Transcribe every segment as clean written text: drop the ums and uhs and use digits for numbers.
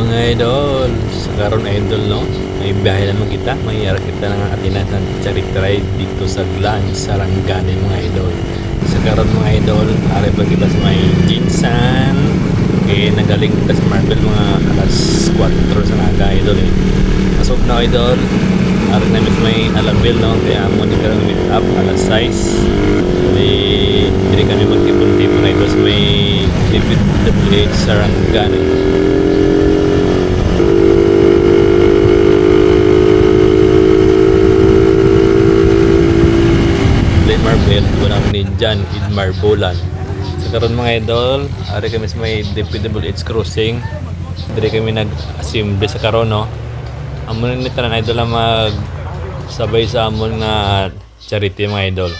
Mga idol, sa karon idol no, may biyahe naman kita, may ara kita ng atinan ng charity ride dito sa Glan, Sarangani mga idol. Sa karon mga idol, ari pa kita sa may Jinsan, kaya nagaling kita sa Marvel mga alas 4 sa naga idol eh. Pasok na idol, ari namin sa may Alabel no, kaya amo ni karang meet up alas 6. Hindi kami magtipon-tipon idol sa may DPWH Sarangani. Marvel, wala ni Jan Idmar Bolan. Sa karon mga idol, ari kami sa may DPWH crossing. Dire kami nag-assemble sa karon no. Amon ni tanan idol mag sabay sa amon nga charity mga idol.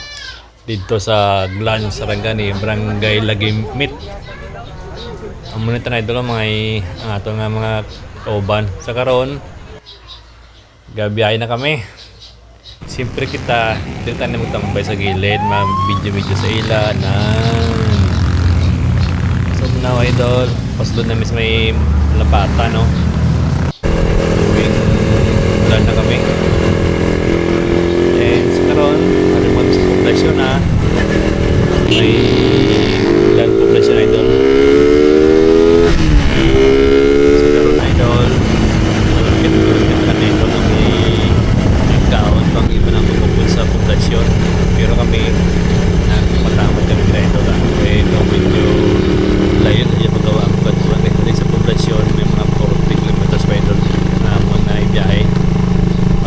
Dito sa Glan, Sarangani, Barangay Lagimit. Amon ni tanan idol mga ato nga mga kauban. Sa karon, gabiyahe na kami. Siyempre kita na magtambay sa gilid, mag-video sa ila na so now idol, pasulod namin sa may lapata no. Ulan na kami and sa karon ano mo sa populasyon na may ilang populasyon idol. Sa karon idol malapit na dito na may kaon pang iba ng bukod sa populasyon, pero kami nagpatamad kami dito lang kaya no, medyo layo na yung magawa ang katuan kasi sa populasyon may mga 40 kilometers pa idol na mo na ibiyahe.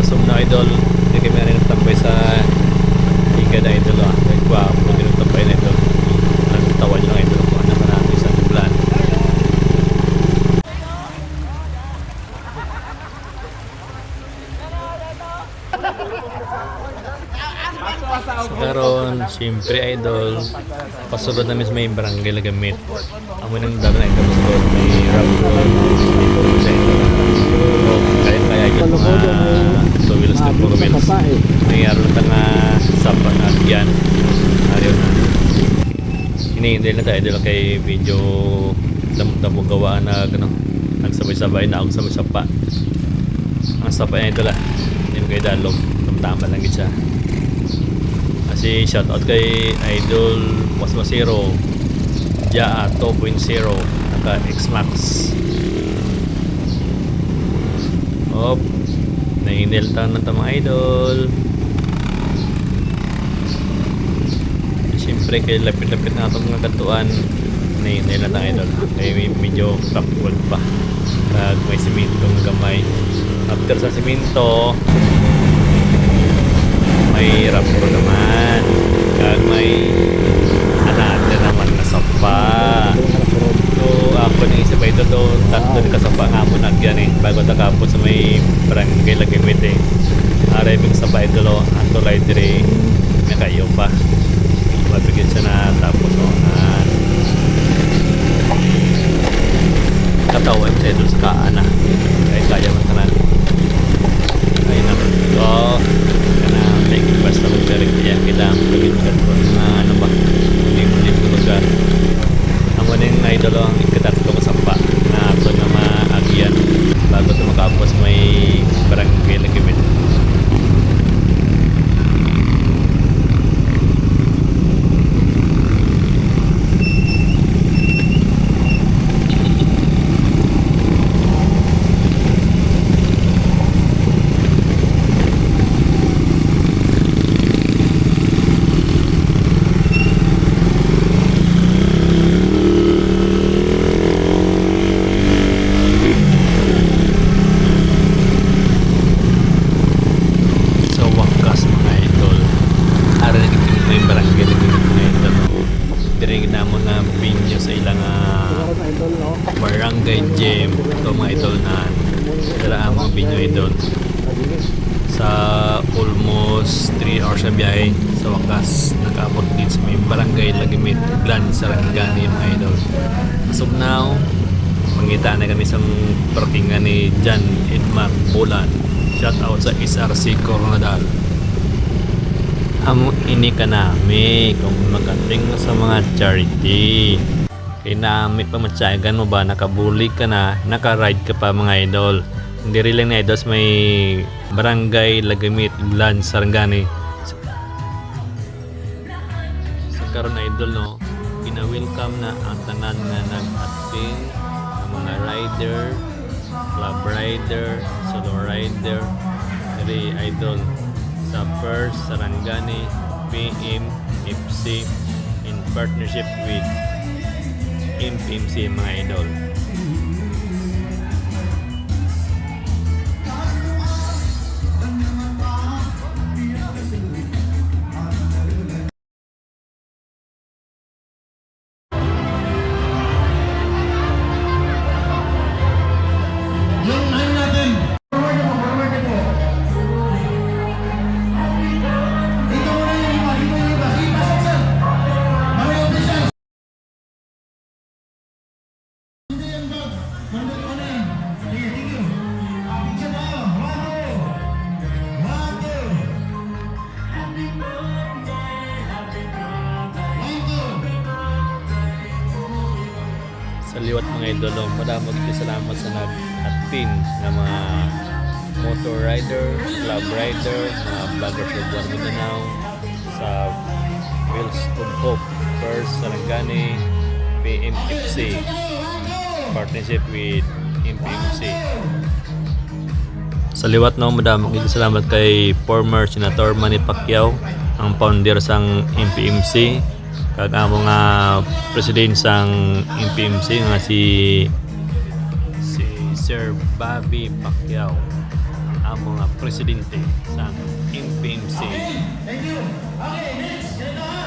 Pasok na idol, hindi kami na rin nagtambay sa ikada idol kaya kwa mo din nagtambay na idol, nagtawad lang idol kung ano ka namin sa plan. Sa karon, siyempre idol, pasulod namin sa may Barangay Lagimit. Amo nang dami na idol pasulod, may rock road, may puro sa idol. Kaya yun mga 2 wheels na 4 wheels. May araw na nga sapa na yan. Ariyo na. Hinihintay na tayo idol kay video damo gawaan na nagsabay-sabay na ako sa may sapa. Ang sapa niya idol hindi mo kayo dalog, tamtama lang siya. Kasi shoutout kay Idol Wasmasero Jaa 2.0 naka X-Max. Hop, nainiltan na ito mga idol. Siyempre kay lapit-lapit na itong mga katuan, nainil na idol kaya medyo kapul pa kag may simintong gamay. After sa simento may rapro naman kag may anate naman na sapa. So ako nang isa pa ito tatlo ni kasapa nga mo nagyan bago takapon sa may Barangay Lagimit aray mig sapa ito ato ride dire nga kayo pa mabigyan siya na tapos katawan sa ito sa kaana kaya man tanan ay na so like basta mag-direct yan kita magiging control na ano ba hindi ko lugar ang maning idol ang ikatatlo kasamba na ito na maagyan bago ito makapos may Barangay Lagimit. Barangay Gym ito mga idol na dala ang mga binyo idol sa almost 3 hours na biyahe. Sa wakas nakaabot din sa may Barangay Lagimit, Glan, Sarangani mga idol. As of now mangita na kami sa partingan ni Jan Idmar Bolan. Shout out sa SRC Coronadal. Amo ini ka nami kung magaling sa mga charity. Kinamit pa matyagan mo ba, nakabuli ka na, naka-ride ka pa mga idol. Hindi rin lang na idos may barangay Lagamit, Lan, Sarangani. Sa karon na idol no, pina-welcome na ang tanan nga nag-attend, ang mga rider, club rider, solo rider, dari idol sa First Sarangani PMFC in partnership with MPMC mga idol. Yung ano natin, forward mo po. Dito mo na yung iba, dito yung iba. Sige, pasok sir. Mario official. Hindi yan bag. Mandali mo na yan. Sige, thank you. Picture tayo. One, two. Sa liwat mga idolo, madamag salamat sa nag-attend na mga motor rider, club rider, mga vloggers of Buwan Mindanao sa Wheels of Hope, First Sarangani PMFC, partnership with MPMC. Sa liwat no, madamag salamat kay former Senator Manny Pacquiao, ang founder sang MPMC, kag amo nga president sang MPMC nga si Sir Bobby Pacquiao, ang amo nga presidente sang MPMC. Thank you. Okay, next. Ganito ha.